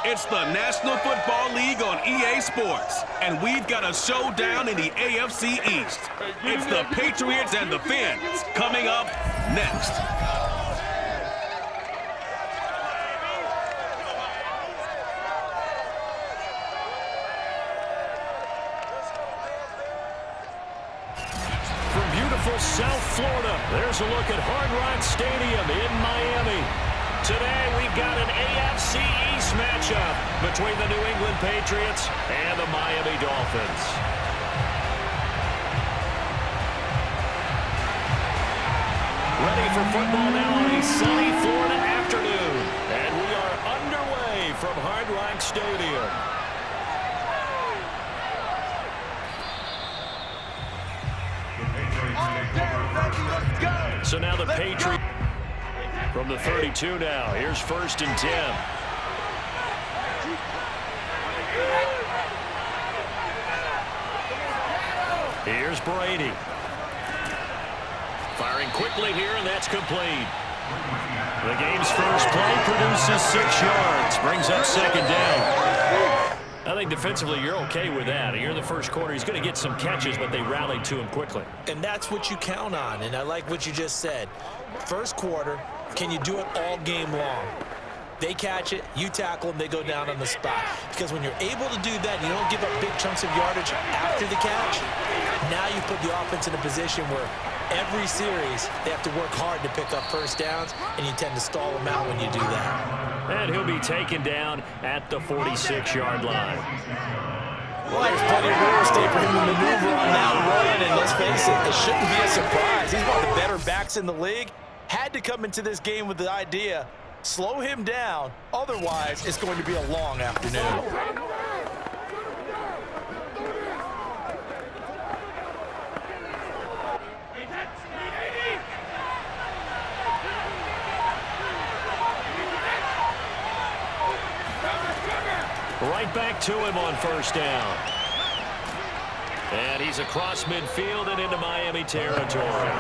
It's the National Football League on EA Sports, and we've got a showdown in the AFC East. It's the Patriots and the Fins coming up next. From beautiful South Florida, there's a look at Hard Rock Stadium in Miami. Today, we've got an AFC East matchup between the New England Patriots and the Miami Dolphins. Ready for football now on a sunny Florida afternoon. And we are underway from Hard Rock Stadium. So now the Patriots from the 32 now. Here's 1st and 10. Here's Brady. Firing quickly here, and that's complete. The game's first play produces 6 yards. Brings up 2nd down. I think defensively you're okay with that. Here in the first quarter, he's going to get some catches, but they rallied to him quickly. And that's what you count on, and I like what you just said. First quarter, can you do it all game long? They catch it, you tackle them, they go down on the spot. Because when you're able to do that, you don't give up big chunks of yardage after the catch. Now you put the offense in a position where every series they have to work hard to pick up first downs, and you tend to stall them out when you do that. And he'll be taken down at the 46-yard line. Well, there's plenty of real estate for him to maneuver on that run, and let's face it, it shouldn't be a surprise. He's one of the better backs in the league. Had to come into this game with the idea, slow him down, otherwise it's going to be a long afternoon. Right back to him on 1st down. And he's across midfield and into Miami territory.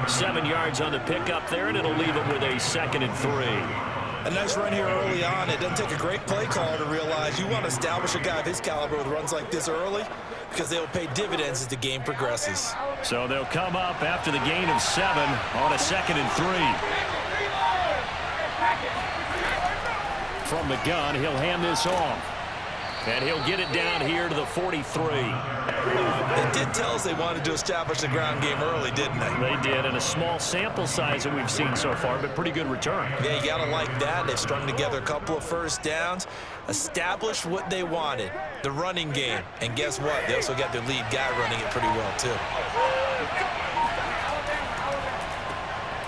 7 yards on the pickup there, and it'll leave it with a 2nd and 3. A nice run here early on. It doesn't take a great play caller to realize you want to establish a guy of his caliber with runs like this early, because they'll pay dividends as the game progresses. So they'll come up after the gain of 7 on a 2nd and 3. From the gun, he'll hand this off. And he'll get it down here to the 43. They did tell us they wanted to establish the ground game early, didn't they? They did, and a small sample size that we've seen so far, but pretty good return. Yeah, you got to like that. They've strung together a couple of first downs, established what they wanted, the running game. And guess what? They also got their lead guy running it pretty well, too.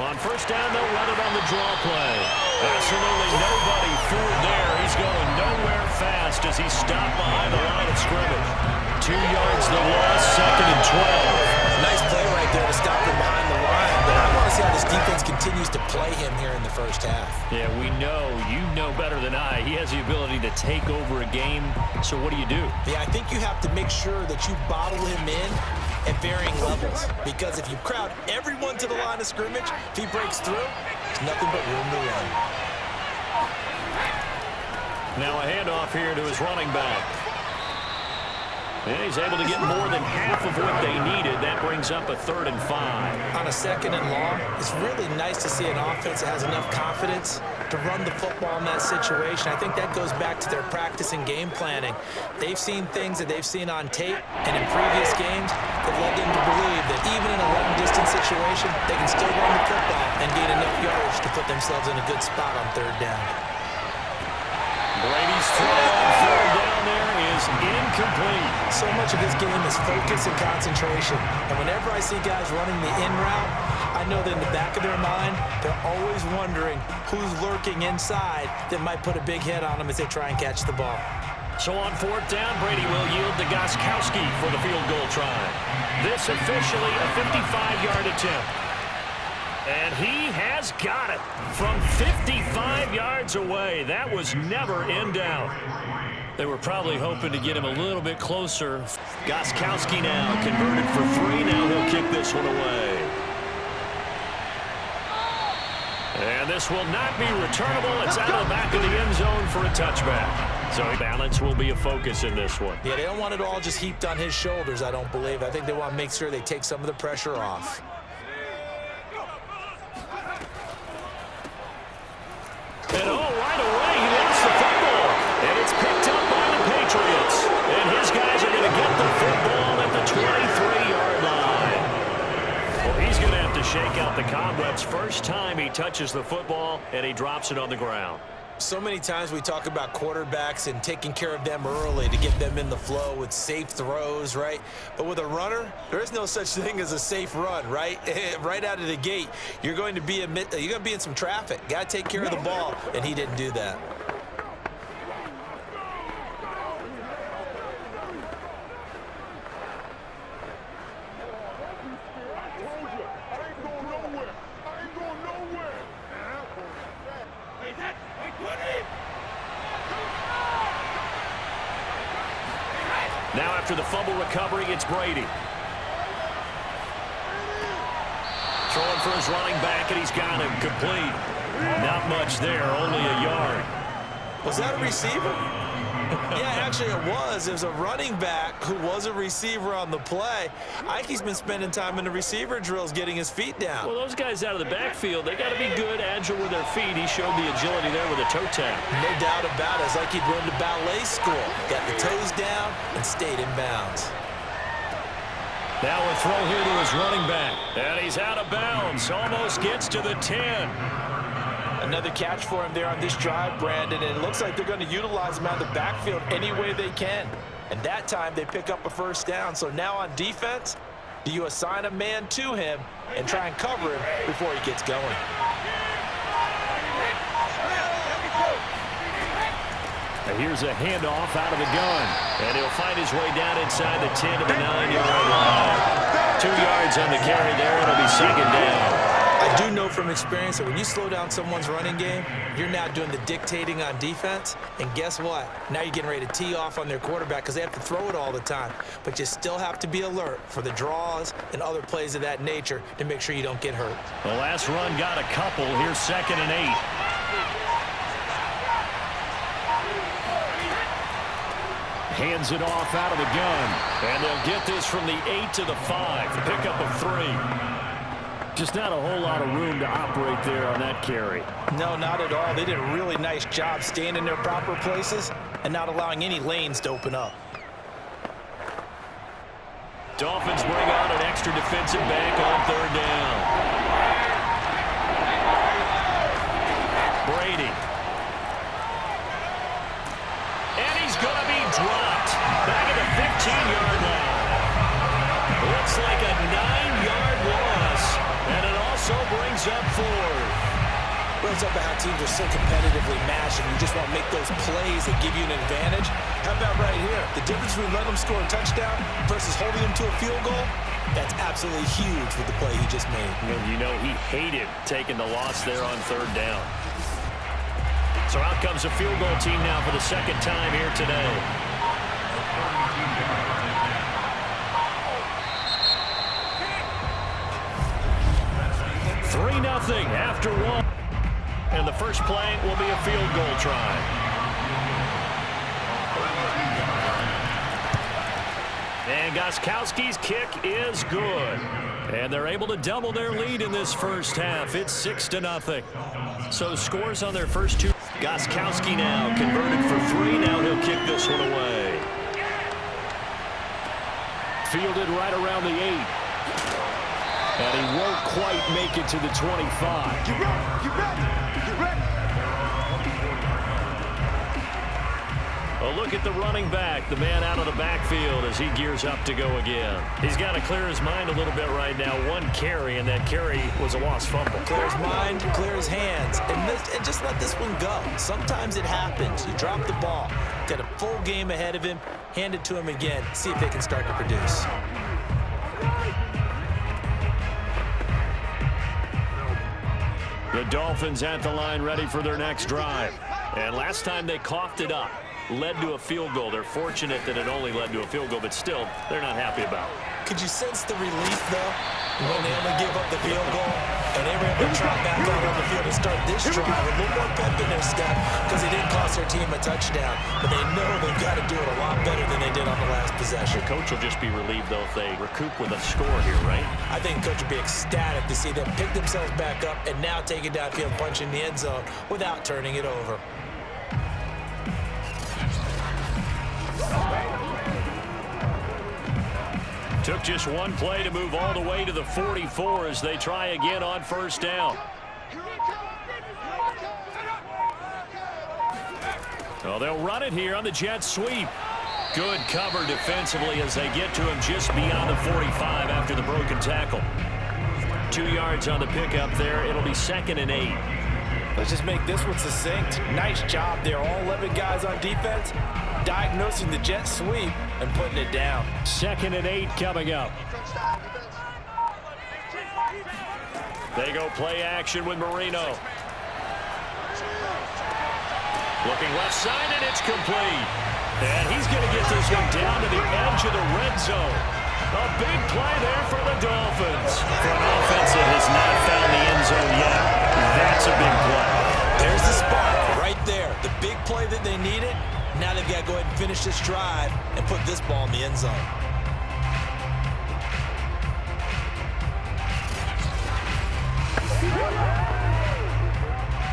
On 1st down, they'll run it on the draw play. Absolutely nobody fooled there. He's going nowhere fast as he's stopped behind the line of scrimmage. 2 yards the loss, 2nd and 12. Nice play right there to stop him behind the line, but I want to see how this defense continues to play him here in the first half. Yeah, we know. You know better than I. He has the ability to take over a game, so what do you do? Yeah, I think you have to make sure that you bottle him in at varying levels, because if you crowd everyone to the line of scrimmage, if he breaks through, there's nothing but room to run. Now a handoff here to his running back. And he's able to get more than half of what they needed. That brings up a 3rd and 5. On a 2nd and long, it's really nice to see an offense that has enough confidence to run the football in that situation. I think that goes back to their practice and game planning. They've seen things that they've seen on tape and in previous games that led them to believe that even in a long-distance situation, they can still run the football and gain enough yardage to put themselves in a good spot on 3rd down. Brady's throw on 3rd down there is incomplete. So much of this game is focus and concentration. And whenever I see guys running the in route, I know that in the back of their mind, they're always wondering who's lurking inside that might put a big hit on them as they try and catch the ball. So on 4th down, Brady will yield to Gostkowski for the field goal try. This officially a 55-yard attempt. And he has got it from 55 yards away. That was never in doubt. They were probably hoping to get him a little bit closer. Gostkowski now converted for 3. Now he'll kick this one away. And this will not be returnable. It's out of the back of the end zone for a touchback. So balance will be a focus in this one. Yeah, they don't want it all just heaped on his shoulders, I don't believe. I think they want to make sure they take some of the pressure off. And right away, he lost the football. And it's picked up by the Patriots. And his guys are going to get the football at the 23-yard line. Well, he's going to have to shake out the cobwebs first time he touches the football, and he drops it on the ground. So many times we talk about quarterbacks and taking care of them early to get them in the flow with safe throws, right? But with a runner, there is no such thing as a safe run, right? Right out of the gate, you're going to be in some traffic. Got to take care of the ball, and he didn't do that. Now after the fumble recovery, it's Brady. Throwing for his running back, and he's got him complete. Not much there, only a yard. Was that a receiver? Yeah, actually it was. There's a running back who was a receiver on the play. Ike's been spending time in the receiver drills getting his feet down. Well, those guys out of the backfield, they got to be good, agile with their feet. He showed the agility there with a toe tap. No doubt about it. It's like he'd run to ballet school. Got the toes down and stayed in bounds. Now a throw here to his running back. And he's out of bounds. Almost gets to the 10. Another catch for him there on this drive, Brandon, and it looks like they're going to utilize him out of the backfield any way they can. And that time they pick up a first down. So now on defense, do you assign a man to him and try and cover him before he gets going? And here's a handoff out of the gun. And he'll find his way down inside the 10 to the 9-yard line. 2 yards on the carry there. It'll be second down. I do know from experience that when you slow down someone's running game, you're now doing the dictating on defense. And guess what? Now you're getting ready to tee off on their quarterback because they have to throw it all the time. But you still have to be alert for the draws and other plays of that nature to make sure you don't get hurt. The last run got a couple. Here's 2nd and 8. Hands it off out of the gun. And they'll get this from the 8 to the 5. Pickup of 3. Just not a whole lot of room to operate there on that carry. No, not at all. They did a really nice job staying in their proper places and not allowing any lanes to open up. Dolphins bring on an extra defensive back on 3rd down. Brady. And he's going to be dropped. Back at the 15-yard line. Looks like a 9-yard loss. And it also brings up 4. Well, it's up about how teams are so competitively matched and you just want to make those plays that give you an advantage. How about right here? The difference between letting them score a touchdown versus holding them to a field goal, that's absolutely huge with the play he just made. And you know he hated taking the loss there on 3rd down. So out comes a field goal team now for the 2nd time here today. 3-0 after 1. And the first play will be a field goal try. And Gostkowski's kick is good. And they're able to double their lead in this first half. It's 6-0. So scores on their first 2. Gostkowski now converted for 3. Now he'll kick this one away. Fielded right around the 8. And he won't quite make it to the 25. Get ready, get ready, get ready. A look at the running back, the man out of the backfield as he gears up to go again. He's got to clear his mind a little bit right now. 1 carry, and that carry was a lost fumble. Clear his mind, clear his hands, and just let this one go. Sometimes it happens. You drop the ball, got a full game ahead of him, hand it to him again, see if they can start to produce. The Dolphins at the line ready for their next drive. And last time they coughed it up, led to a field goal. They're fortunate that it only led to a field goal, but still, they're not happy about it. Could you sense the relief, though, when they only gave up the field goal and they were able to trot back out on the field and start this drive with a little more pep in their step because they didn't cost their team a touchdown, but they know they've got to do it a lot better than they did on the last possession. The coach will just be relieved, though, if they recoup with a score here, right? I think the coach would be ecstatic to see them pick themselves back up and now take it downfield, punch in the end zone without turning it over. Took just one play to move all the way to the 44 as they try again on first down. Well, they'll run it here on the jet sweep. Good cover defensively as they get to him just beyond the 45 after the broken tackle. 2 yards on the pickup there. It'll be 2nd and 8. Let's just make this one succinct. Nice job there. All 11 guys on defense diagnosing the jet sweep and putting it down. 2nd and 8 coming up. They go play action with Marino. Looking left side, and it's complete. And he's going to get this one down to the edge of the red zone. A big play there for the Dolphins. For an offense that has not found the end zone yet, that's a big play. There's the spot right there. The big play that they needed. Now they've got to go ahead and finish this drive and put this ball in the end zone.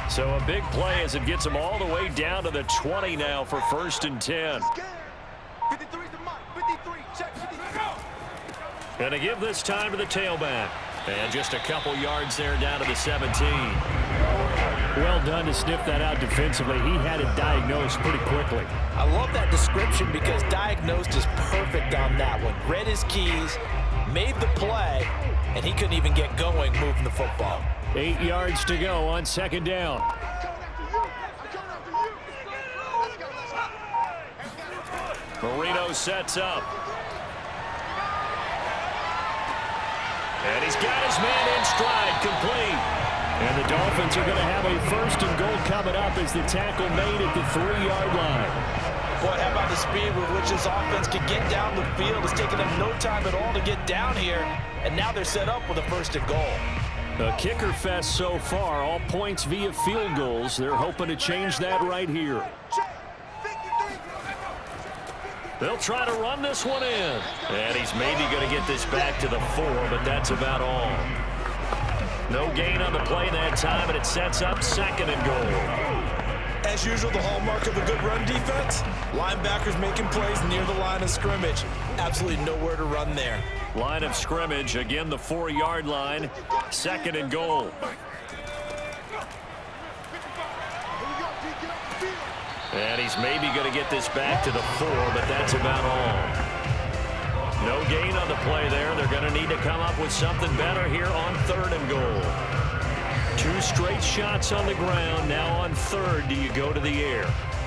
So a big play as it gets them all the way down to the 20 now for 1st and 10. 53's the mark. 53. Check 53. Going to give this time to the tailback. And just a couple yards there down to the 17. Well done to sniff that out defensively. He had it diagnosed pretty quickly. I love that description because diagnosed is perfect on that one. Read his keys, made the play, and he couldn't even get going moving the football. 8 yards to go on 2nd down. Marino sets up. And he's got his man in stride, complete. And the Dolphins are going to have a 1st and goal coming up as the tackle made at the 3-yard line. Boy, how about the speed with which this offense can get down the field? It's taken them no time at all to get down here, and now they're set up with a 1st and goal. A kicker fest so far, all points via field goals. They're hoping to change that right here. They'll try to run this one in. And he's maybe going to get this back to the 4, but that's about all. No gain on the play that time, and it sets up 2nd and goal. As usual, the hallmark of a good run defense, linebackers making plays near the line of scrimmage. Absolutely nowhere to run there. Line of scrimmage, again the 4-yard line, 2nd and goal. And he's maybe going to get this back to the 4, but that's about all. No gain on the play there. They're going to need to come up with something better here on 3rd and goal. 2 straight shots on the ground. Now on 3rd, do you go to the air?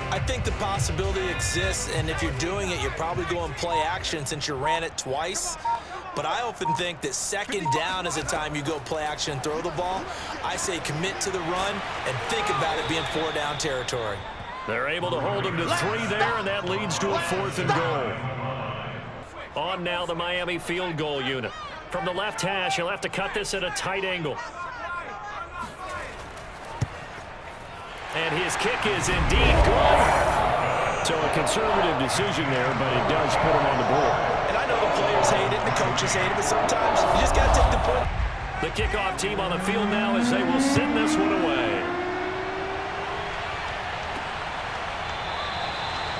I think the possibility exists, and if you're doing it, you're probably going play action since you ran it twice. But I often think that 2nd down is the time you go play action and throw the ball. I say commit to the run and think about it being 4-down territory. They're able to hold him to 3 there, and that leads to a 4th and goal. On now the Miami field goal unit. From the left hash, he'll have to cut this at a tight angle. And his kick is indeed good. So a conservative decision there, but it does put him on the board. And I know the players hate it, the coaches hate it, but sometimes you just got to take the point. The kickoff team on the field now as they will send this one away.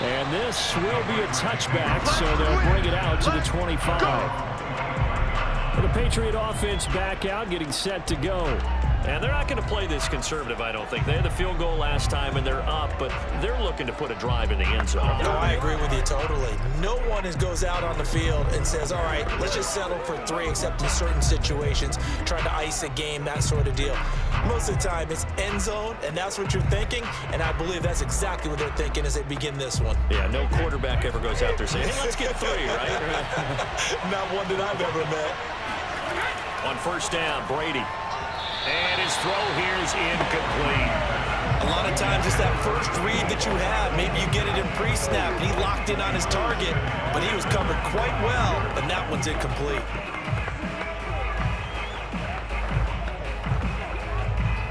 And this will be a touchback, so they'll bring it out to the 25. And the Patriot offense back out, getting set to go. And they're not going to play this conservative, I don't think. They had the field goal last time, and they're up, but they're looking to put a drive in the end zone. No, I agree with you totally. No one goes out on the field and says, all right, let's just settle for 3, except in certain situations, trying to ice a game, that sort of deal. Most of the time, it's end zone, and that's what you're thinking, and I believe that's exactly what they're thinking as they begin this one. Yeah, no quarterback ever goes out there saying, hey, let's get 3, right? Not one that I've ever met. On first down, Brady. And his throw here is incomplete. A lot of times it's that first read that you have. Maybe you get it in pre-snap, and he locked in on his target, but he was covered quite well, and that one's incomplete.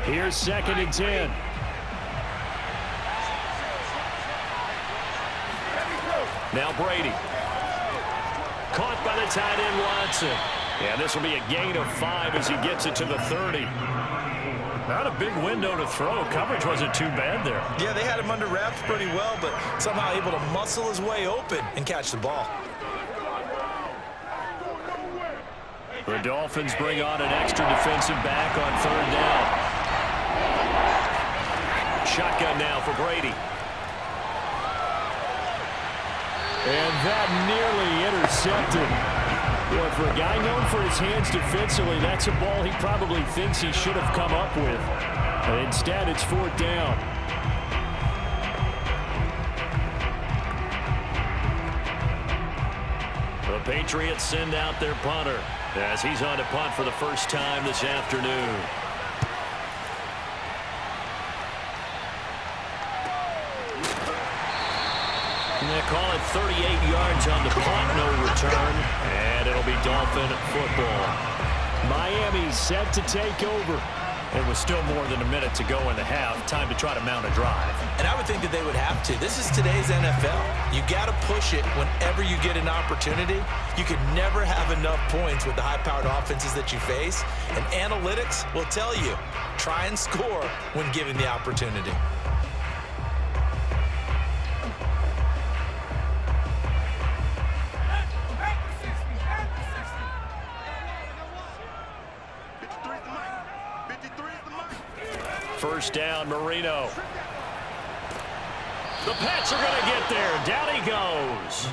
Here's 2nd and 10. Now Brady. Caught by the tight end Watson. And this will be a gain of 5 as he gets it to the 30. Not a big window to throw. Coverage wasn't too bad there. Yeah, they had him under wraps pretty well, but somehow able to muscle his way open and catch the ball. The Dolphins bring on an extra defensive back on 3rd down. Shotgun now for Brady. And that nearly intercepted. Boy, for a guy known for his hands defensively, that's a ball he probably thinks he should have come up with. But instead, it's 4th down. The Patriots send out their punter as he's on to punt for the first time this afternoon. And they call it 38 yards on the punt, no return, and it'll be Dolphin football. Miami's set to take over. It was still more than a minute to go in the half. Time to try to mount a drive. And I would think that they would have to. This is today's NFL. You got to push it whenever you get an opportunity. You can never have enough points with the high-powered offenses that you face. And analytics will tell you, try and score when given the opportunity. First down, Marino. The Pats are going to get there. Down he goes.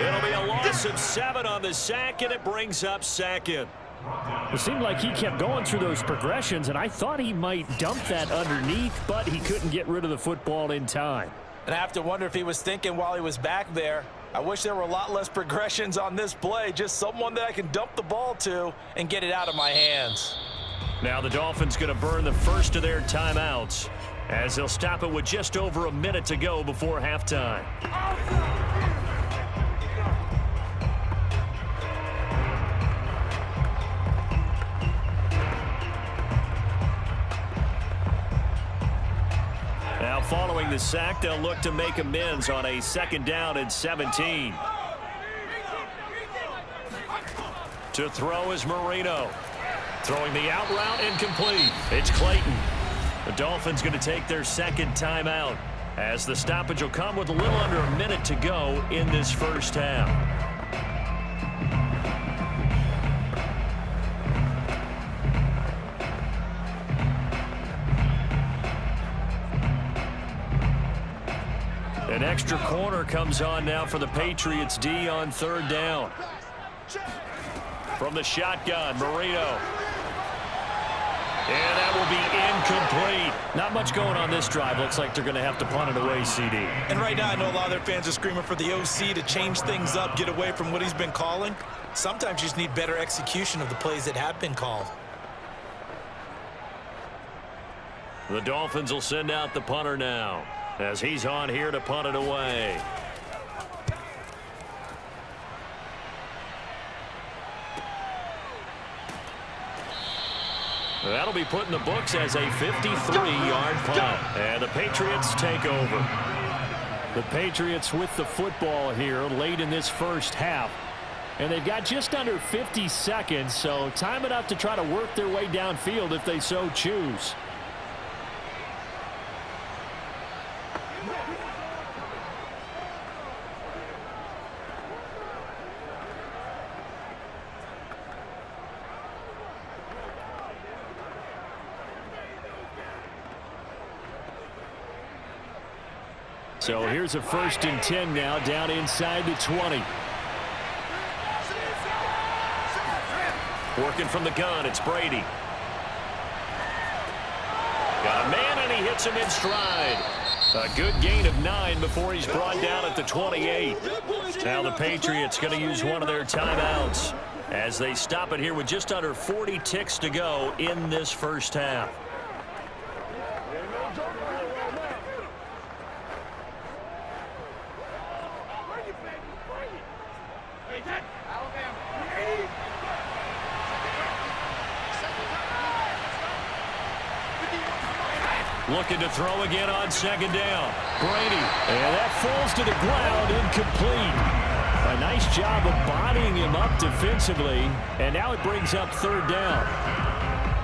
It'll be a loss of 7 on the sack, and it brings up 2nd. It seemed like he kept going through those progressions, and I thought he might dump that underneath, but he couldn't get rid of the football in time. And I have to wonder if he was thinking while he was back there, I wish there were a lot less progressions on this play, just someone that I can dump the ball to and get it out of my hands. Now the Dolphins going to burn the first of their timeouts as they'll stop it with just over a minute to go before halftime. Now following the sack, they'll look to make amends on a 2nd down and 17. To throw is Marino. Throwing the out route incomplete. It's Clayton. The Dolphins going to take their 2nd timeout as the stoppage will come with a little under a minute to go in this first half. An extra corner comes on now for the Patriots D on 3rd down. From the shotgun, Marino. And that will be incomplete. Not much going on this drive. Looks like they're going to have to punt it away, CD. And right now I know a lot of their fans are screaming for the OC to change things up, get away from what he's been calling. Sometimes you just need better execution of the plays that have been called. The Dolphins will send out the punter now as he's on here to punt it away. That'll be put in the books as a 53-yard punt. And the Patriots take over. The Patriots with the football here late in this first half. And they've got just under 50 seconds, so time enough to try to work their way downfield if they so choose. So here's a 1st and 10 now down inside the 20. Working from the gun, it's Brady. Got a man, and he hits him in stride. A good gain of 9 before he's brought down at the 28. Now the Patriots going to use one of their timeouts as they stop it here with just under 40 ticks to go in this first half. Looking to throw again on second down. Brady. And that falls to the ground, incomplete. A nice job of bodying him up defensively. And now it brings up third down.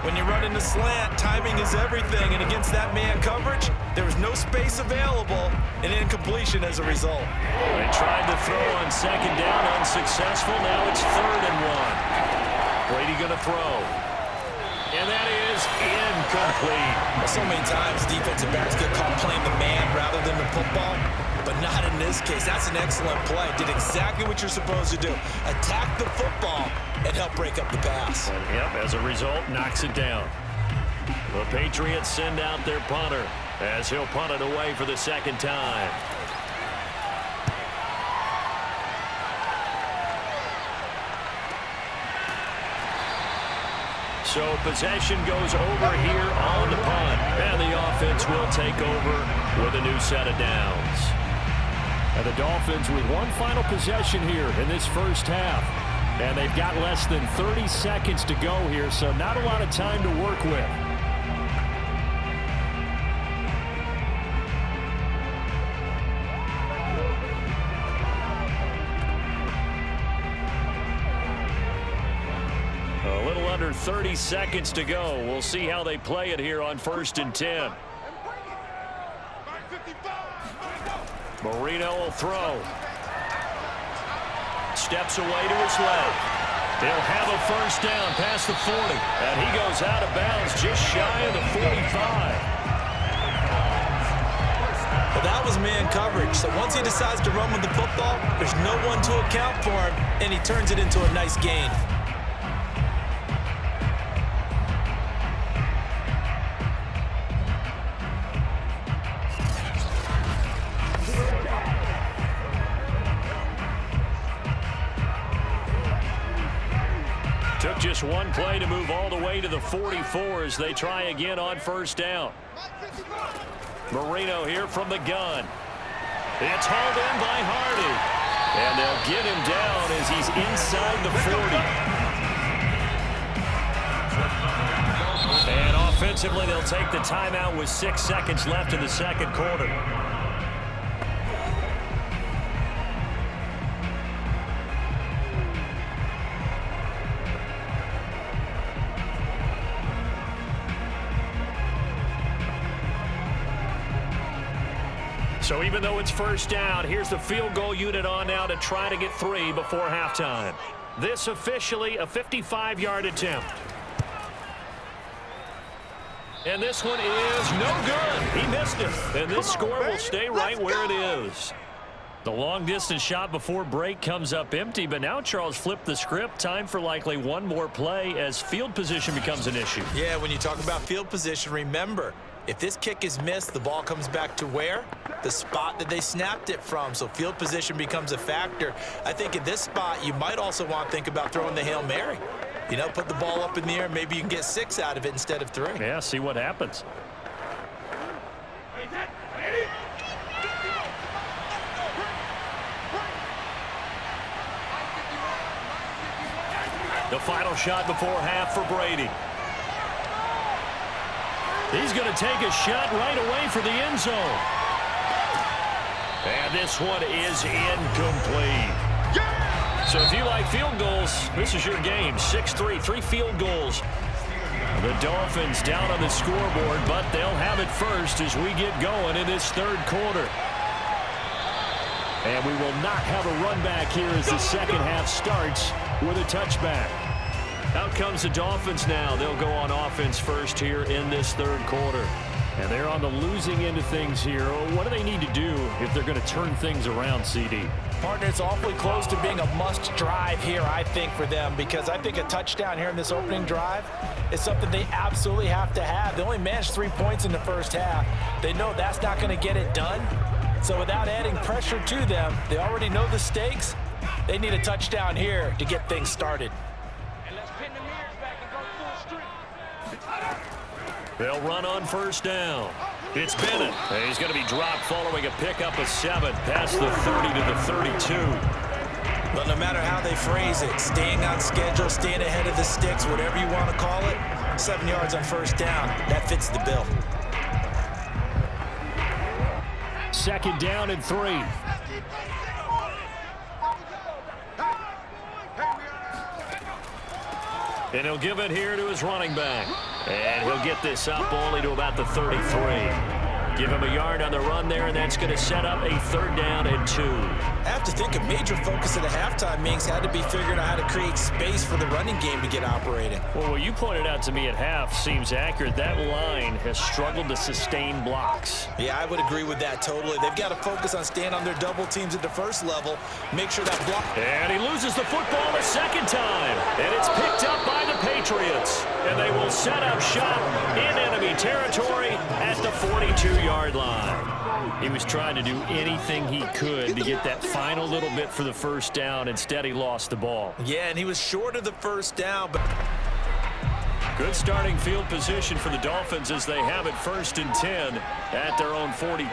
When you run in the slant, timing is everything. And against that man coverage, there was no space available. An incompletion as a result. They tried to throw on second down, unsuccessful. Now it's 3rd and 1. Brady going to throw. And that is incomplete. So many times defensive backs get caught playing the man rather than the football, but not in this case. That's an excellent play. Did exactly what you're supposed to do. Attack the football and help break up the pass. And yep, as a result, knocks it down. The Patriots send out their punter as he'll punt it away for the second time. So possession goes over here on the punt. And the offense will take over with a new set of downs. And the Dolphins with one final possession here in this first half. And they've got less than 30 seconds to go here, so not a lot of time to work with. A little under 30 seconds to go. We'll see how they play it here on 1st and 10. Marino will throw. Steps away to his left. He'll have a first down past the 40. And he goes out of bounds just shy of the 45. Well, that was man coverage. So once he decides to run with the football, there's no one to account for him, and he turns it into a nice gain. Took just one play to move all the way to the 44 as they try again on first down. Marino here from the gun. It's hauled in by Hardy. And they'll get him down as he's inside the 40. And offensively, they'll take the timeout with 6 seconds left in the second quarter. So even though it's first down, here's the field goal unit on now to try to get 3 before halftime. This officially a 55-yard attempt. And this one is no good. He missed it. And this score will stay right where it is. The long-distance shot before break comes up empty, but now Charles flipped the script. Time for likely one more play as field position becomes an issue. Yeah, when you talk about field position, remember, if this kick is missed, the ball comes back to where? The spot that they snapped it from. So field position becomes a factor. I think in this spot, you might also want to think about throwing the Hail Mary. You know, put the ball up in the air. Maybe you can get 6 out of it instead of 3. Yeah, see what happens. The final shot before half for Brady. He's going to take a shot right away for the end zone. And this one is incomplete. So if you like field goals, this is your game. 6-3, 3 field goals. The Dolphins down on the scoreboard, but they'll have it first as we get going in this third quarter. And we will not have a run back here as the second half starts with a touchback. Out comes the Dolphins now. They'll go on offense first here in this third quarter. And they're on the losing end of things here. What do they need to do if they're going to turn things around, CD? Partner, it's awfully close to being a must drive here, I think, for them, because I think a touchdown here in this opening drive is something they absolutely have to have. They only managed 3 points in the first half. They know that's not going to get it done. So without adding pressure to them, they already know the stakes. They need a touchdown here to get things started. They'll run on first down. It's Bennett. He's going to be dropped following a pickup of 7 past the 30 to the 32. But no matter how they phrase it, staying on schedule, staying ahead of the sticks, whatever you want to call it, 7 yards on first down, that fits the bill. 2nd down and 3. And he'll give it here to his running back. And he'll get this up only to about the 33. Give him a yard on the run there, and that's going to set up a 3rd down and 2. I have to think a major focus at the halftime, Minks, had to be figuring out how to create space for the running game to get operating. Well, what you pointed out to me at half seems accurate. That line has struggled to sustain blocks. Yeah, I would agree with that totally. They've got to focus on staying on their double teams at the first level, make sure that block... And he loses the football the 2nd time. And it's picked up by the Patriots. And they will set up shop in enemy territory at the 42-yard line. He was trying to do anything he could to get that final little bit for the 1st down. Instead, he lost the ball. Yeah, and he was short of the 1st down, but... Good starting field position for the Dolphins as they have it 1st and 10 at their own 42.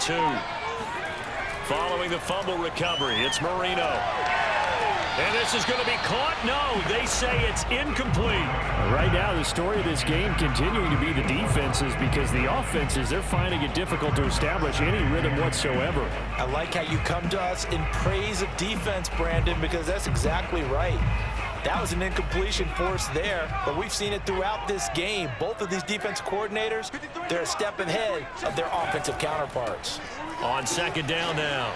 Following the fumble recovery, it's Marino. And this is going to be caught. No, they say it's incomplete. Right now, the story of this game continuing to be the defenses, because the offenses, they're finding it difficult to establish any rhythm whatsoever. I like how you come to us in praise of defense, Brandon, because that's exactly right. That was an incompletion forced there, but we've seen it throughout this game. Both of these defense coordinators, they're a step ahead of their offensive counterparts. On 2nd down now,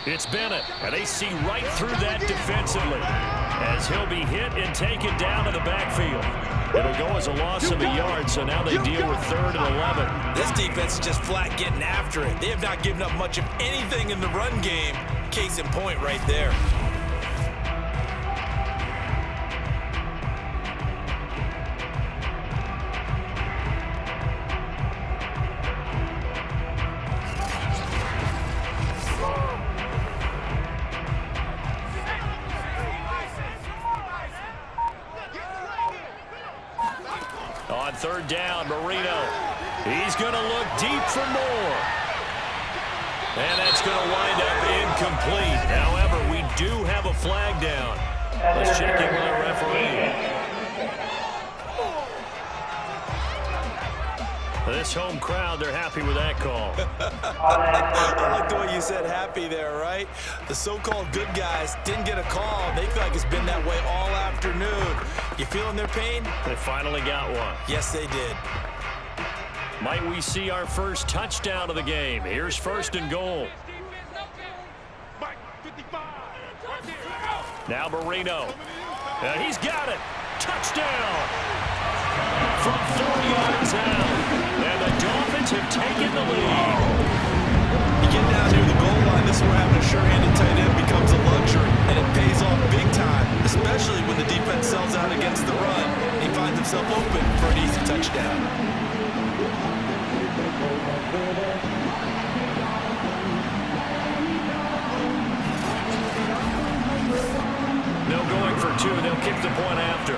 it's Bennett, and they see right through that defensively as he'll be hit and taken down to the backfield. It'll go as a loss of a yard, so now they deal with 3rd and 11. This defense is just flat getting after it. They have not given up much of anything in the run game. Case in point right there. On 3rd down, Marino. He's going to look deep for Moore. And that's going to wind up incomplete. However, we do have a flag down. Let's check in with our referee. This home crowd, they're happy with that call. I like the way you said happy there, right? The so-called good guys didn't get a call. They feel like it's been that way all afternoon. You feeling their pain? They finally got one. Yes, they did. Might we see our first touchdown of the game? Here's 1st and goal. Now Marino. And he's got it. Touchdown. From 4 yards out. And the Dolphins have taken the lead. You get down near the goal line, this is where having a sure-handed tight end becomes a luxury, and it pays off big time, especially when the defense sells out against the run. He finds himself open for an easy touchdown. No going for 2. They'll kick the point after.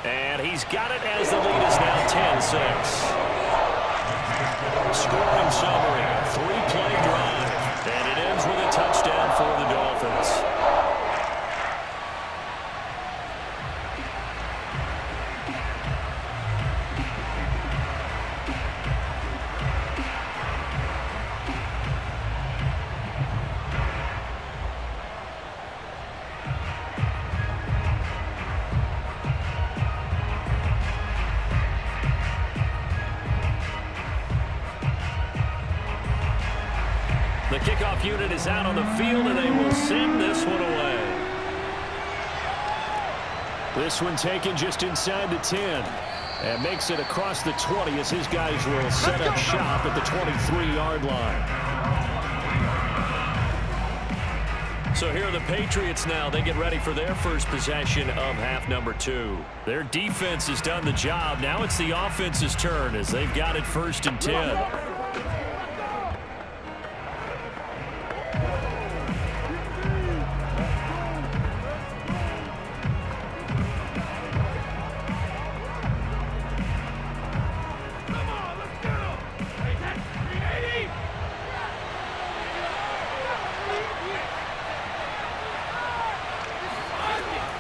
And he's got it as the lead is now 10-6. Scoring summary, 3-play drive. And it ends with a touchdown for the Dolphins. The kickoff unit is out on the field, and they will send this one away. This one taken just inside the 10. And makes it across the 20 as his guys will set up shop at the 23-yard line. So here are the Patriots now. They get ready for their first possession of half number 2. Their defense has done the job. Now it's the offense's turn as they've got it 1st and 10.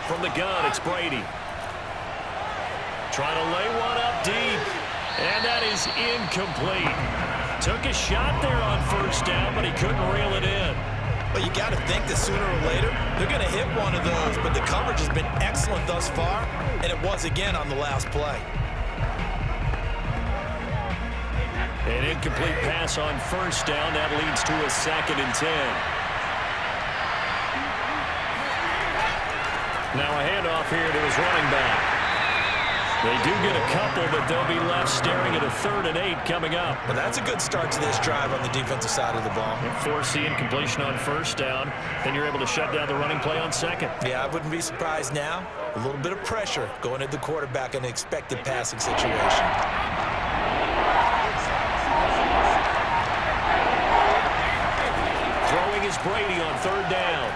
From the gun, it's Brady. Trying to lay one up deep. And that is incomplete. Took a shot there on first down, but he couldn't reel it in. Well, you got to think that sooner or later, they're going to hit one of those, but the coverage has been excellent thus far, and it was again on the last play. An incomplete pass on first down. That leads to a 2nd and 10. Now a handoff here to his running back. They do get a couple, but they'll be left staring at a 3rd and 8 coming up. Well, that's a good start to this drive on the defensive side of the ball. Force the incompletion on first down, then you're able to shut down the running play on 2nd. Yeah, I wouldn't be surprised now. A little bit of pressure going at the quarterback in an expected passing situation. Throwing is Brady on 3rd down.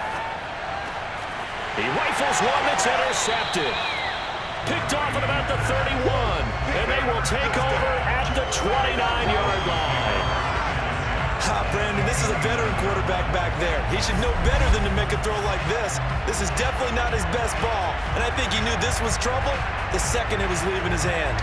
He rifles one that's intercepted. Picked off at about the 31, and they will take over at the 29-yard line. Brandon, this is a veteran quarterback back there. He should know better than to make a throw like this. This is definitely not his best ball, and I think he knew this was trouble the second it was leaving his hand.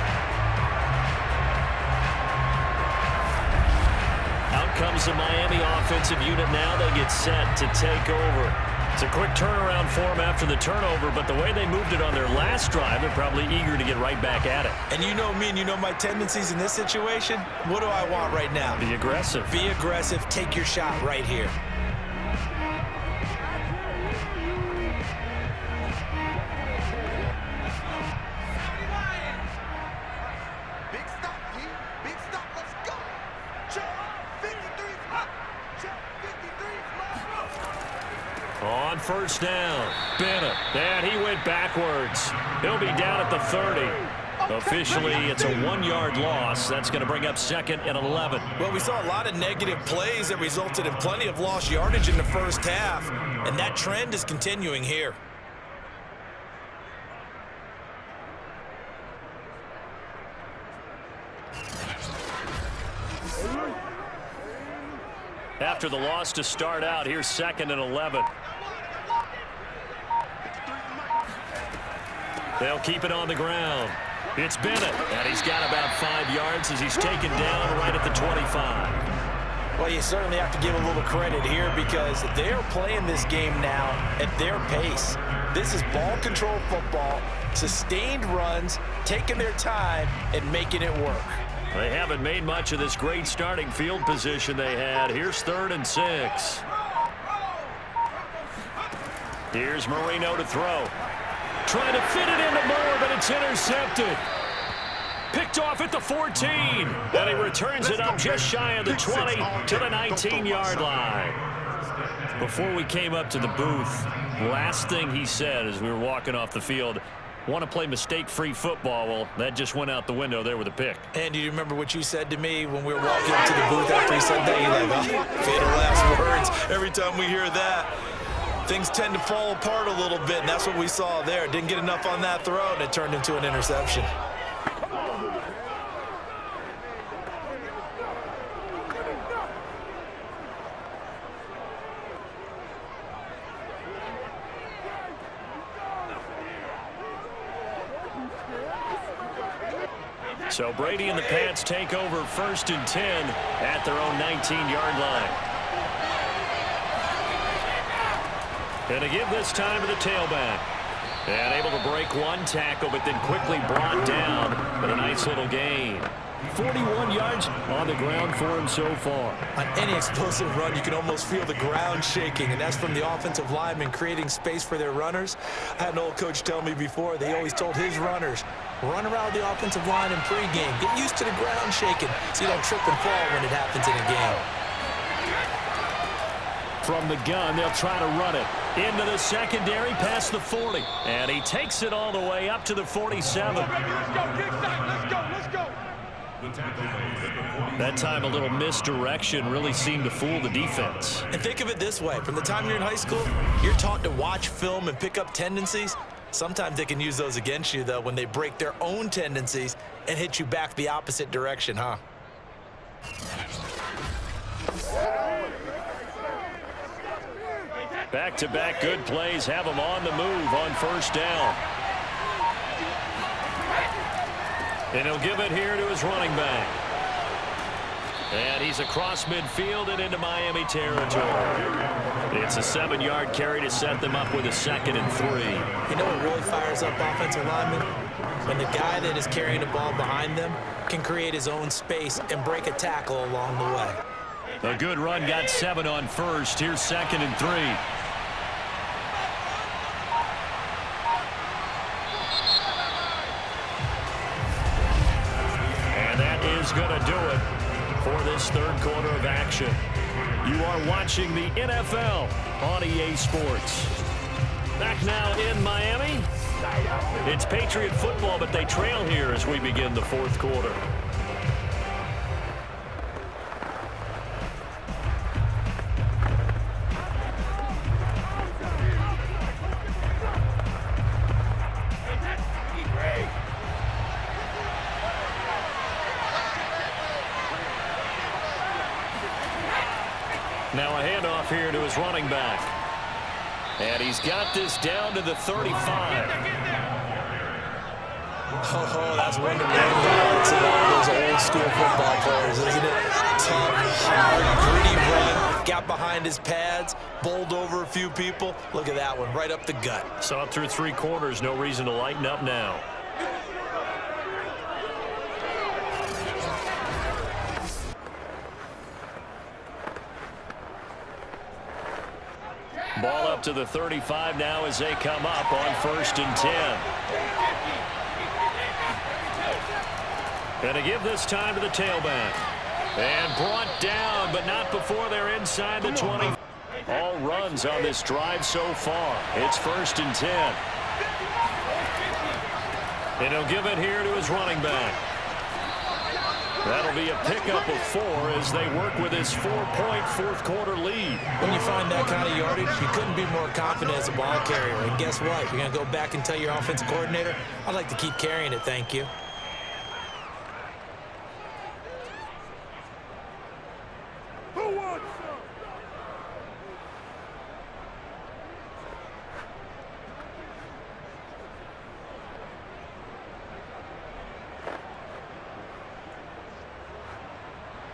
Out comes the Miami offensive unit now. They get set to take over. It's a quick turnaround for them after the turnover, but the way they moved it on their last drive, they're probably eager to get right back at it. And you know me and you know my tendencies in this situation. What do I want right now? Be aggressive. Be aggressive. Take your shot right here. Big stop, P. Big stop. Let's go. Check 53. Check 53. On first down, Bennett. And he went backwards. He'll be down at the 30. Officially, it's a 1-yard loss. That's going to bring up 2nd and 11. Well, we saw a lot of negative plays that resulted in plenty of lost yardage in the first half, and that trend is continuing here. After the loss to start out, here's 2nd and 11. They'll keep it on the ground. It's Bennett, and he's got about 5 yards as he's taken down right at the 25. Well, you certainly have to give a little credit here because they're playing this game now at their pace. This is ball control football, sustained runs, taking their time, and making it work. They haven't made much of this great starting field position they had. Here's 3rd and 6. Here's Marino to throw. Trying to fit it into Moore, but it's intercepted. Picked off at the 14. And he returns it up just shy of the 20 to the 19-yard line. Before we came up to the booth, last thing he said as we were walking off the field, want to play mistake-free football. Well, that just went out the window there with a pick. And do you remember what you said to me when we were walking up to the booth after he said that? You're like, oh, fatal last words. Every time we hear that, things tend to fall apart a little bit, and that's what we saw there. Didn't get enough on that throw, and it turned into an interception. So Brady and the Pats take over 1st and 10 at their own 19-yard line. And to give this time to the tailback. And able to break one tackle, but then quickly brought down with a nice little gain. 41 yards on the ground for him so far. On any explosive run, you can almost feel the ground shaking, and that's from the offensive linemen creating space for their runners. I had an old coach tell me before, they always told his runners, run around the offensive line in pregame. Get used to the ground shaking so you don't trip and fall when it happens in a game. From the gun, they'll try to run it. Into the secondary, past the 40. And he takes it all the way up to the 47. Let's go. That time, a little misdirection really seemed to fool the defense. And think of it this way. From the time you're in high school, you're taught to watch film and pick up tendencies. Sometimes they can use those against you, though, when they break their own tendencies and hit you back the opposite direction, huh? Back-to-back good plays have him on the move on first down. And he'll give it here to his running back. And he's across midfield and into Miami territory. It's a 7-yard carry to set them up with a 2nd and 3. You know what really fires up offensive linemen? When the guy that is carrying the ball behind them can create his own space and break a tackle along the way. A good run got 7 on first. Here's 2nd and 3. And that is going to do it for this 3rd quarter of action. You are watching the NFL on EA Sports. Back now in Miami. It's Patriot football, but they trail here as we begin the 4th quarter. Now a handoff here to his running back. And he's got this down to the 35. Oh, that's one of the main highlights of all those old school football players, isn't it? Tough, hard, gritty run, got behind his pads, bowled over a few people. Look at that one, right up the gut. Saw it through 3 quarters, no reason to lighten up now. Ball up to the 35 now as they come up on 1st and 10. Going to give this time to the tailback. And brought down, but not before they're inside the 20. All runs on this drive so far. It's 1st and 10. And he'll give it here to his running back. That'll be a pickup of 4 as they work with his 4-point 4th quarter lead. When you find that kind of yardage, you couldn't be more confident as a ball carrier. And guess what? You're going to go back and tell your offensive coordinator, I'd like to keep carrying it, thank you.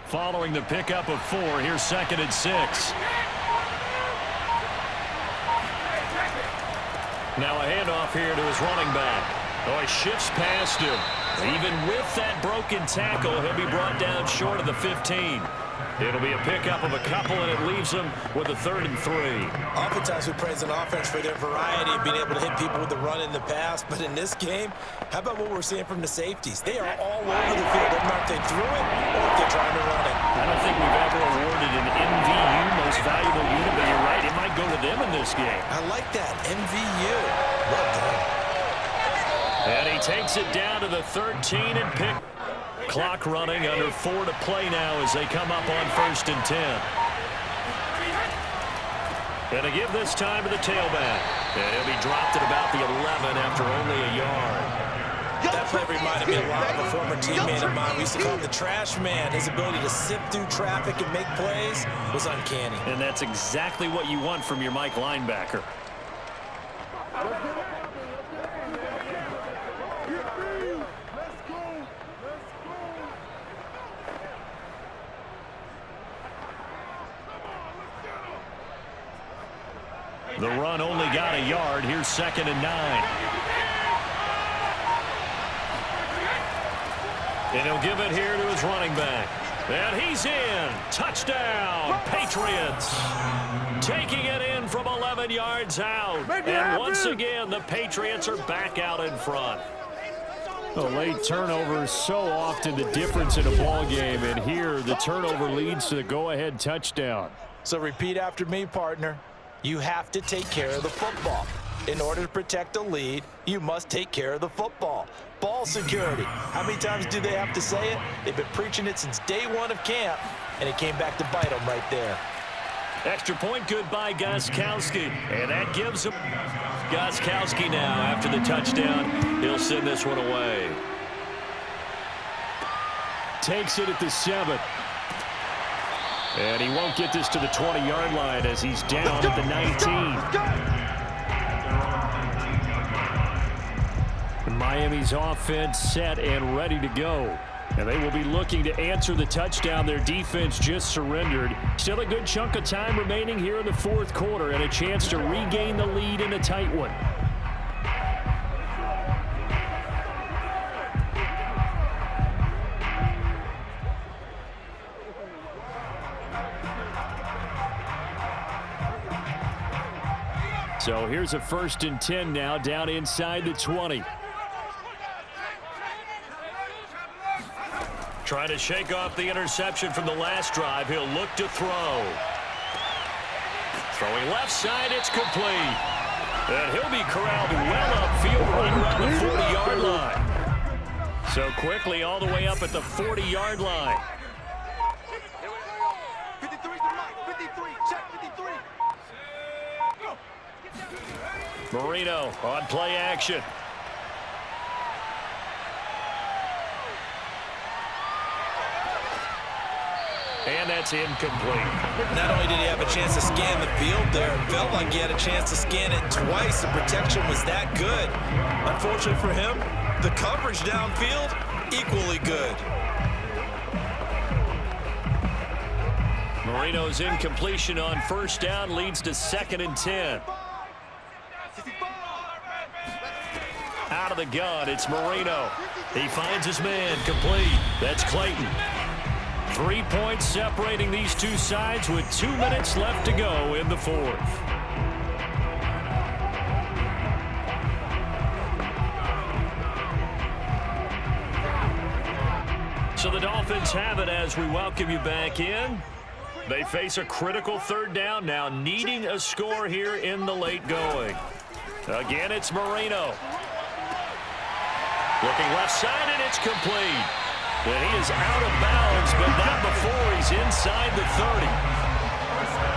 Following the pickup of 4, here's 2nd and 6. Now a handoff here to his running back. Oh, he shifts past him. Even with that broken tackle, he'll be brought down short of the 15. It'll be a pickup of a couple, and it leaves him with a 3rd and 3. Oftentimes we praise an offense for their variety of being able to hit people with the run in the pass, but in this game, how about what we're seeing from the safeties? They are all over the field. Doesn't matter if they threw it or if they're trying to run it. I don't think we've ever awarded an MVU, most valuable unit, but you're right, it might go to them in this game. I like that, MVU. Well done. And he takes it down to the 13 and pick. Clock running, under 4 to play now as they come up on 1st and 10. Going to give this time to the tailback. And he'll be dropped at about the 11 after only a yard. That play reminded me a lot of a former teammate of mine. We used to call him the trash man. His ability to sift through traffic and make plays was uncanny. And that's exactly what you want from your Mike linebacker. The run only got a yard. Here's 2nd and 9. And he'll give it here to his running back. And he's in. Touchdown, Patriots. Taking it in from 11 yards out. And once again, the Patriots are back out in front. A late turnover is so often the difference in a ball game, and here the turnover leads to the go-ahead touchdown. So repeat after me, partner. You have to take care of the football. In order to protect a lead, you must take care of the football. Ball security. How many times do they have to say it? They've been preaching it since day 1 of camp, and it came back to bite them right there. Extra point good by Gostkowski. And that gives him Gostkowski now after the touchdown. He'll send this one away. Takes it at the 7. And he won't get this to the 20-yard line as he's down at the 19. Miami's offense set and ready to go. And they will be looking to answer the touchdown their defense just surrendered. Still a good chunk of time remaining here in the fourth quarter and a chance to regain the lead in a tight one. So here's a 1st and 10 now down inside the 20. Trying to shake off the interception from the last drive. He'll look to throw. Throwing left side, it's complete. And he'll be corralled well upfield right around the 40-yard line. So quickly all the way up at the 40-yard line. 53's the mark. 53. Check 53. Marino on play action. And that's incomplete. Not only did he have a chance to scan the field there, it felt like he had a chance to scan it twice. The protection was that good. Unfortunately for him, the coverage downfield, equally good. Marino's incompletion on 1st down leads to 2nd and 10. Out of the gun, it's Marino. He finds his man, complete. That's Clayton. 3 points separating these two sides with 2 minutes left to go in the fourth. So the Dolphins have it as we welcome you back in. They face a critical 3rd down now, needing a score here in the late going. Again, it's Marino. Looking left side, and it's complete. And he is out of bounds, but not before he's inside the 30.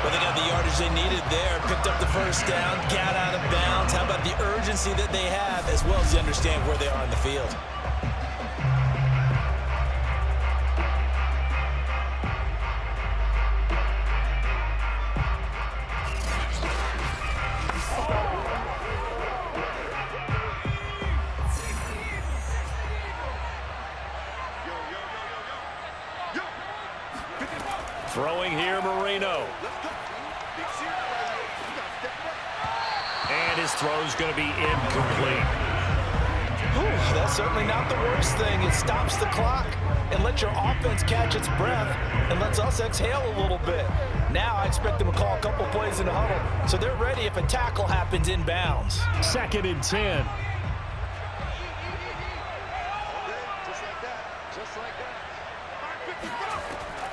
Well, they got the yardage they needed there, picked up the 1st down, got out of bounds. How about the urgency that they have, as well as you understand where they are in the field? Throwing here, Marino. And his throw's going to be incomplete. Ooh, that's certainly not the worst thing. It stops the clock and lets your offense catch its breath and lets us exhale a little bit. Now I expect them to call a couple plays in the huddle, so they're ready if a tackle happens inbounds. 2nd and 10.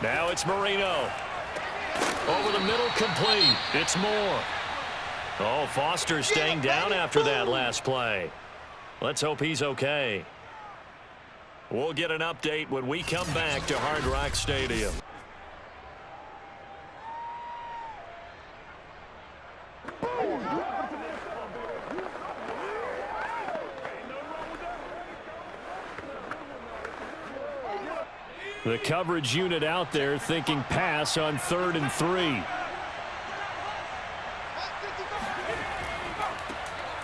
Now it's Marino. Over the middle, complete. It's Moore. Oh, Foster staying down after that last play. Let's hope he's okay. We'll get an update when we come back to Hard Rock Stadium. The coverage unit out there thinking pass on 3rd and 3.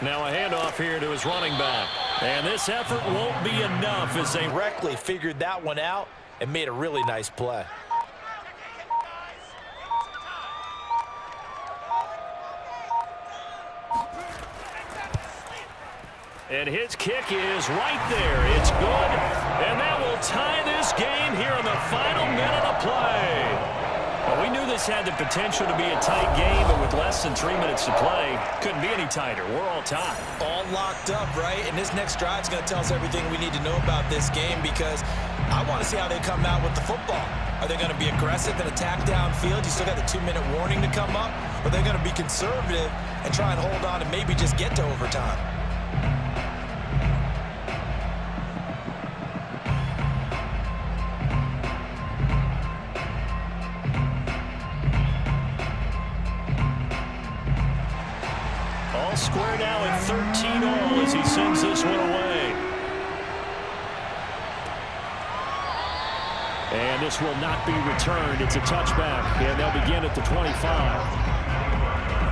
Now a handoff here to his running back. And this effort won't be enough as they Correctly figured that one out and made a really nice play. And his kick is right there. It's good. And that will tie this game here in the final minute of play. Well, we knew this had the potential to be a tight game, but with less than 3 minutes to play, couldn't be any tighter. We're all tied. All locked up, right? And this next drive is going to tell us everything we need to know about this game, because I want to see how they come out with the football. Are they going to be aggressive and attack downfield? You still got the 2-minute warning to come up. Or are they going to be conservative and try and hold on and maybe just get to overtime? All square now at 13-all as he sends this one away. And this will not be returned. It's a touchback, and they'll begin at the 25.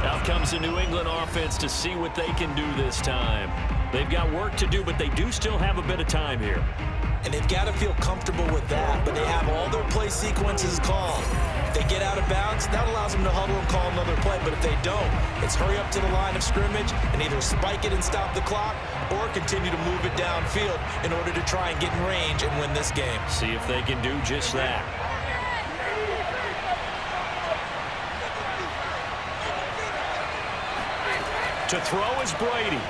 Out comes the New England offense to see what they can do this time. They've got work to do, but they do still have a bit of time here. And they've got to feel comfortable with that, but they have all their play sequences called. If they get out of bounds, that allows them to huddle and call another play, but if they don't, it's hurry up to the line of scrimmage and either spike it and stop the clock or continue to move it downfield in order to try and get in range and win this game. See if they can do just that. To throw is Brady.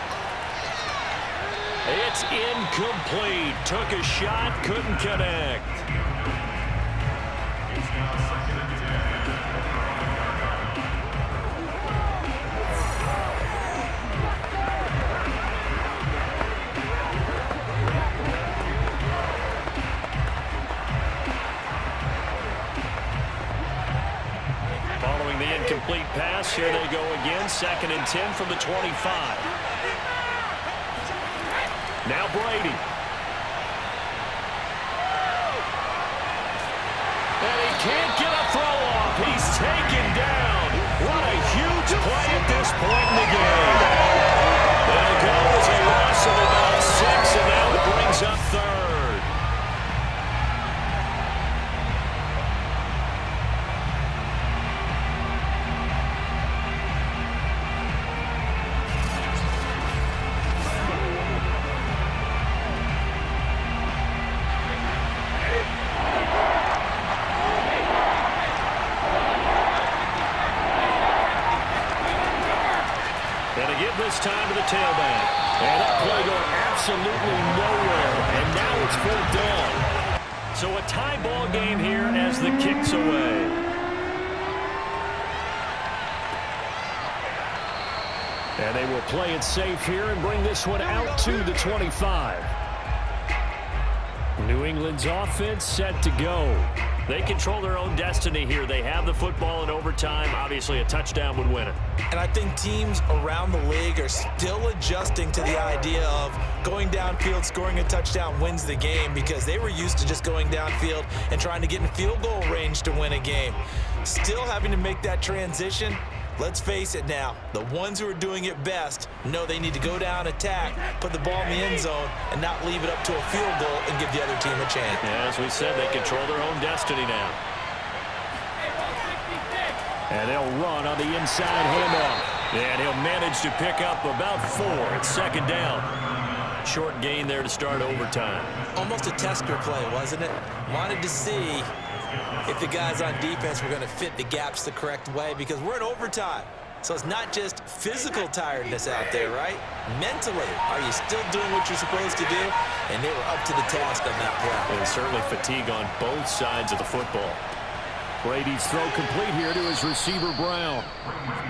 It's incomplete. Took a shot, couldn't connect. Following the incomplete pass, here they go again. 2nd and 10 from the 25. Now Brady. And he can't get a throw off. He's taken down. What a huge play at this point in the game. That'll go as a loss of about 6, and now it brings up 3rd. This time to the tailback. And that play going absolutely nowhere. And now it's 4th down. So a tie ball game here as the kick's away. And they will play it safe here and bring this one out to the 25. New England's offense set to go. They control their own destiny here. They have the football in overtime. Obviously, a touchdown would win it. And I think teams around the league are still adjusting to the idea of going downfield, scoring a touchdown wins the game, because they were used to just going downfield and trying to get in field goal range to win a game. Still having to make that transition. Let's face it now, the ones who are doing it best know they need to go down, attack, put the ball in the end zone, and not leave it up to a field goal and give the other team a chance. Yeah, as we said, they control their own destiny now. And they'll run on the inside handoff. And he'll manage to pick up about 4. It's 2nd down. Short gain there to start overtime. Almost a tester play, wasn't it? Wanted to see if the guys on defense were going to fit the gaps the correct way, because we're in overtime. So it's not just physical tiredness out there, right? Mentally, are you still doing what you're supposed to do? And they were up to the task on that play. And certainly fatigue on both sides of the football. Brady's throw complete here to his receiver, Brown.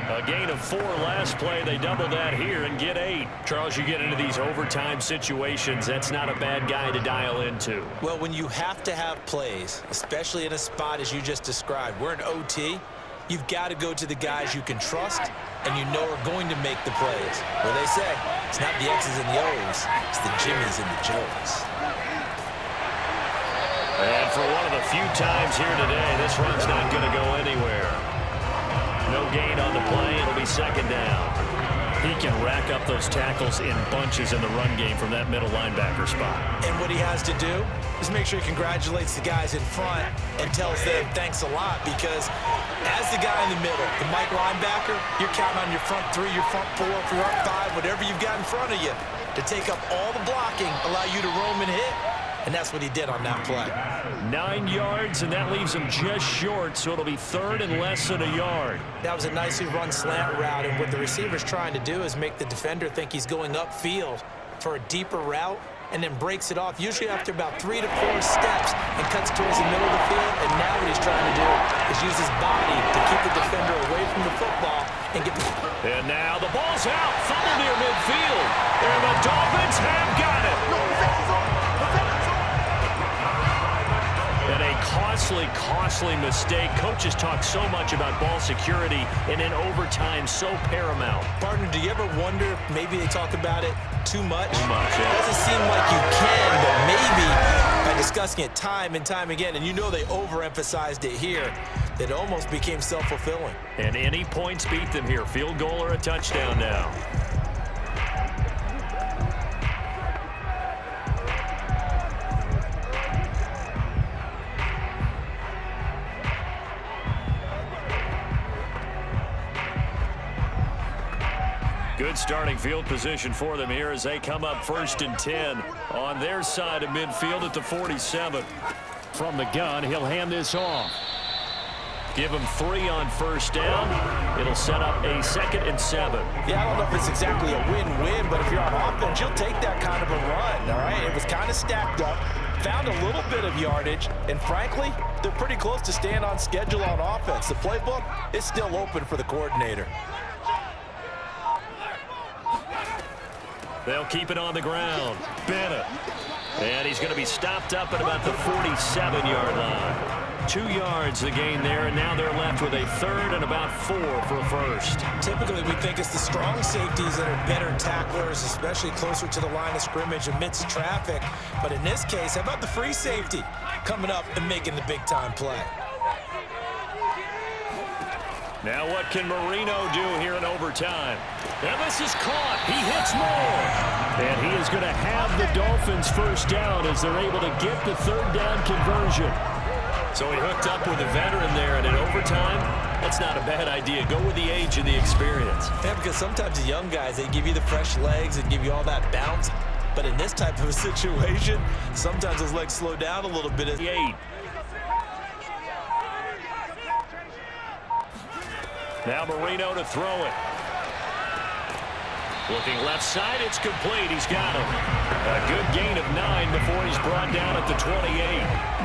A gain of 4 last play. They double that here and get 8. Charles, you get into these overtime situations, that's not a bad guy to dial into. Well, when you have to have plays, especially in a spot as you just described, we're in OT, you've got to go to the guys you can trust and you know are going to make the plays. Well, they say it's not the X's and the O's, it's the Jimmys and the Joes. And for one of the few times here today, this run's not going to go anywhere. No gain on the play. It'll be 2nd down. He can rack up those tackles in bunches in the run game from that middle linebacker spot. And what he has to do is make sure he congratulates the guys in front and tells them thanks a lot, because as the guy in the middle, the Mike linebacker, you're counting on your front 3, your front 4, front 5, whatever you've got in front of you to take up all the blocking, allow you to roam and hit. And that's what he did on that play. 9 yards, and that leaves him just short, so it'll be 3rd and less than a yard. That was a nicely run slant route, and what the receiver's trying to do is make the defender think he's going upfield for a deeper route, and then breaks it off, usually after about 3 to 4 steps, and cuts towards the middle of the field. And now what he's trying to do is use his body to keep the defender away from the football and get the... And now the ball's out, fumble near midfield, and the Dolphins have got it. And a costly mistake. Coaches talk so much about ball security, and in overtime, so paramount. Partner, do you ever wonder if maybe they talk about it too much? Too much, yeah. It doesn't seem like you can, but maybe by discussing it time and time again, and you know they overemphasized it here, that it almost became self-fulfilling. And any points beat them here. Field goal or a touchdown now. Good starting field position for them here as they come up 1st and 10 on their side of midfield at the 47. From the gun, he'll hand this off. Give him 3 on 1st down. It'll set up a 2nd and 7. Yeah, I don't know if it's exactly a win-win, but if you're on offense, you'll take that kind of a run, all right? It was kind of stacked up, found a little bit of yardage, and frankly, they're pretty close to staying on schedule on offense. The playbook is still open for the coordinator. They'll keep it on the ground. Bennett. And he's going to be stopped up at about the 47-yard line. 2 yards the gain there, and now they're left with a 3rd and about 4 for a 1st. Typically, we think it's the strong safeties that are better tacklers, especially closer to the line of scrimmage amidst traffic. But in this case, how about the free safety coming up and making the big-time play? Now what can Marino do here in overtime? And this is caught. He hits Moore. And he is going to have the Dolphins 1st down as they're able to get the 3rd down conversion. So he hooked up with a veteran there, and in overtime, that's not a bad idea. Go with the age and the experience. Yeah, because sometimes the young guys, they give you the fresh legs and give you all that bounce. But in this type of a situation, sometimes those legs slow down a little bit. 8. Now Marino to throw it. Looking left side, it's complete. He's got him. A good gain of 9 before he's brought down at the 28.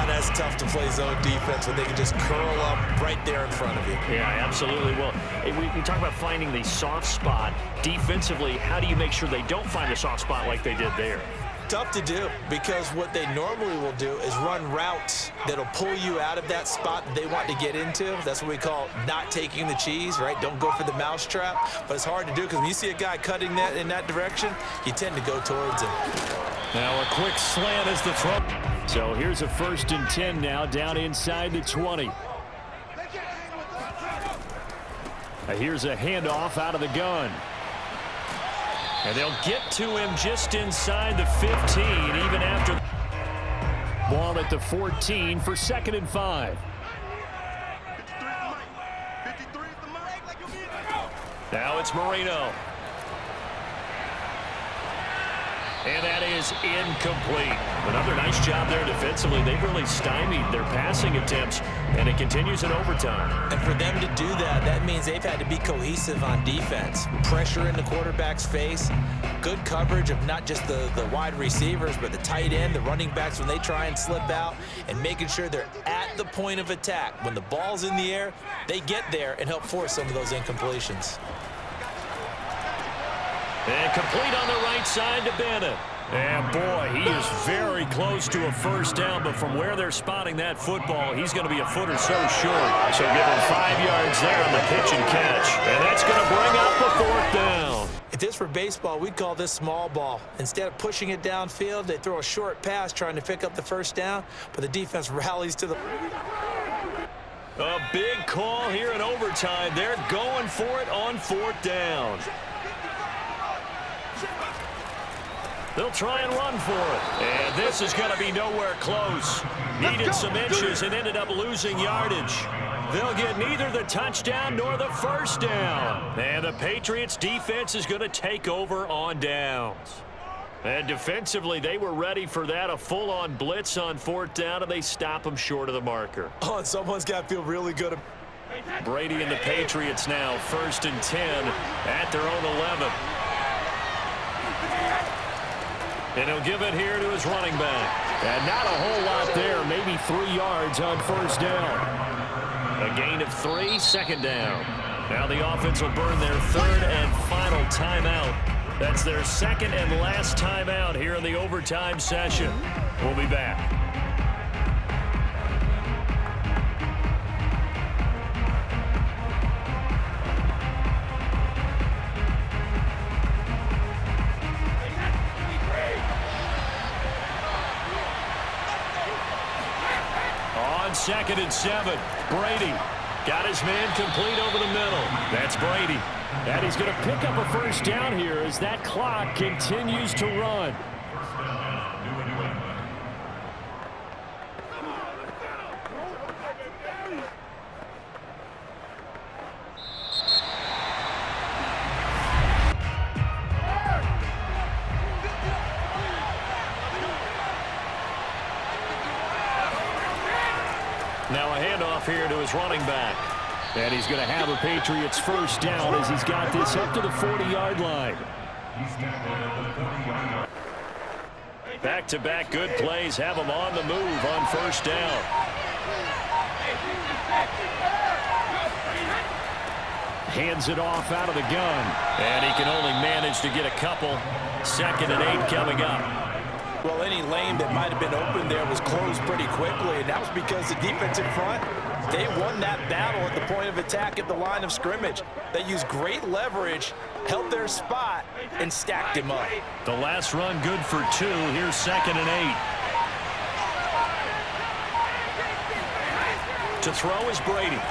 That's tough to play zone defense when they can just curl up right there in front of you. Yeah, absolutely. Well, we talk about finding the soft spot. Defensively, how do you make sure they don't find a soft spot like they did there? Tough to do, because what they normally will do is run routes that'll pull you out of that spot that they want to get into. That's what we call not taking the cheese, right? Don't go for the mousetrap. But it's hard to do because when you see a guy cutting that in that direction, you tend to go towards him. Now a quick slant as the throw. So here's a 1st and 10 now, down inside the 20. Here's a handoff out of the gun. And they'll get to him just inside the 15, even after. Ball at the 14 for 2nd and 5. Now it's Marino. And that is incomplete. Another nice job there defensively. They've really stymied their passing attempts, and it continues in overtime. And for them to do that, that means they've had to be cohesive on defense. Pressure in the quarterback's face, good coverage of not just the wide receivers, but the tight end, the running backs when they try and slip out, and making sure they're at the point of attack. When the ball's in the air, they get there and help force some of those incompletions. And complete on the right side to Bennett. And boy, he is very close to a 1st down, but from where they're spotting that football, he's going to be a foot or so short. So give him 5 yards there on the pitch and catch. And that's going to bring up the 4th down. If this were baseball, we'd call this small ball. Instead of pushing it downfield, they throw a short pass trying to pick up the 1st down, but the defense rallies to the... A big call here in overtime. They're going for it on 4th down. They'll try and run for it. And this is going to be nowhere close. Needed some inches and ended up losing yardage. They'll get neither the touchdown nor the 1st down. And the Patriots defense is going to take over on downs. And defensively, they were ready for that. A full-on blitz on 4th down, and they stop them short of the marker. Oh, and someone's got to feel really good. Brady and the Patriots now 1st and 10 at their own 11. And he'll give it here to his running back. And not a whole lot there, maybe 3 yards on 1st down. A gain of 3, 2nd down. Now the offense will burn their 3rd and final timeout. That's their 2nd and last timeout here in the overtime session. We'll be back. On 2nd and 7, Brady got his man complete over the middle. That's Brady. And he's going to pick up a 1st down here as that clock continues to run. Now a handoff here to his running back. And he's going to have a Patriots first down as he's got this up to the 40-yard line. Back-to-back good plays have him on the move on first down. Hands it off out of the gun. And he can only manage to get a couple. 2nd and 8 coming up. Well, any lane that might have been open there was closed pretty quickly, and that was because the defensive front, they won that battle at the point of attack at the line of scrimmage. They used great leverage, held their spot, and stacked him up. The last run good for 2. Here's 2nd and 8. To throw is Brady.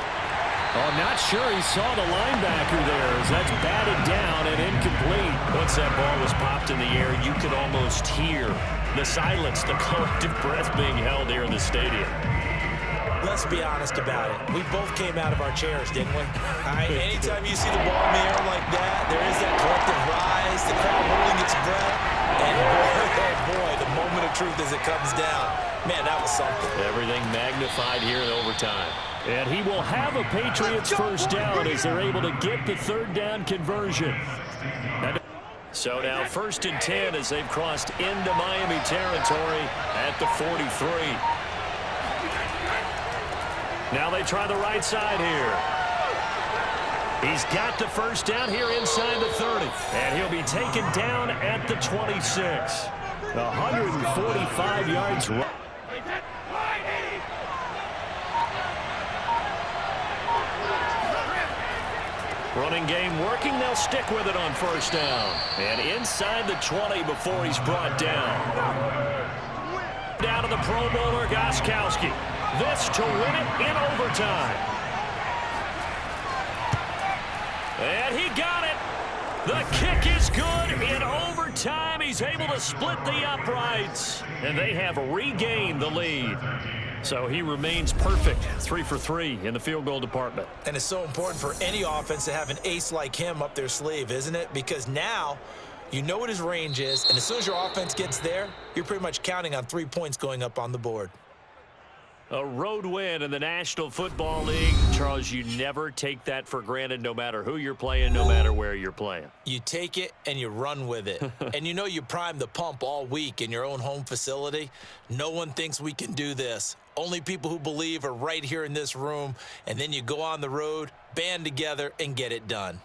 Oh, not sure he saw the linebacker there as that's batted down and incomplete. Once that ball was popped in the air, you could almost hear the silence, the collective breath being held here in the stadium. Let's be honest about it. We both came out of our chairs, didn't we? Anytime you see the ball in the air like that, there is that collective rise, the crowd holding its breath, and boy, the moment of truth as it comes down. Man, that was something. Everything magnified here in overtime. And he will have a Patriots first down as they're able to get the 3rd down conversion. So now 1st and 10 as they've crossed into Miami territory at the 43. Now they try the right side here. He's got the first down here inside the 30. And he'll be taken down at the 26. 145 yards. Running game working. They'll stick with it on first down. And inside the 20 before he's brought down. Down to the Pro Bowler, Gostkowski. This to win it in overtime. And he got it. The kick is good in overtime. He's able to split the uprights. And they have regained the lead. So he remains perfect, 3 for 3 in the field goal department. And it's so important for any offense to have an ace like him up their sleeve, isn't it? Because now you know what his range is, and as soon as your offense gets there, you're pretty much counting on 3 points going up on the board. A road win in the National Football League. Charles, you never take that for granted no matter who you're playing, no matter where you're playing. You take it and you run with it. And you know you prime the pump all week in your own home facility. No one thinks we can do this. Only people who believe are right here in this room. And then you go on the road, band together, and get it done.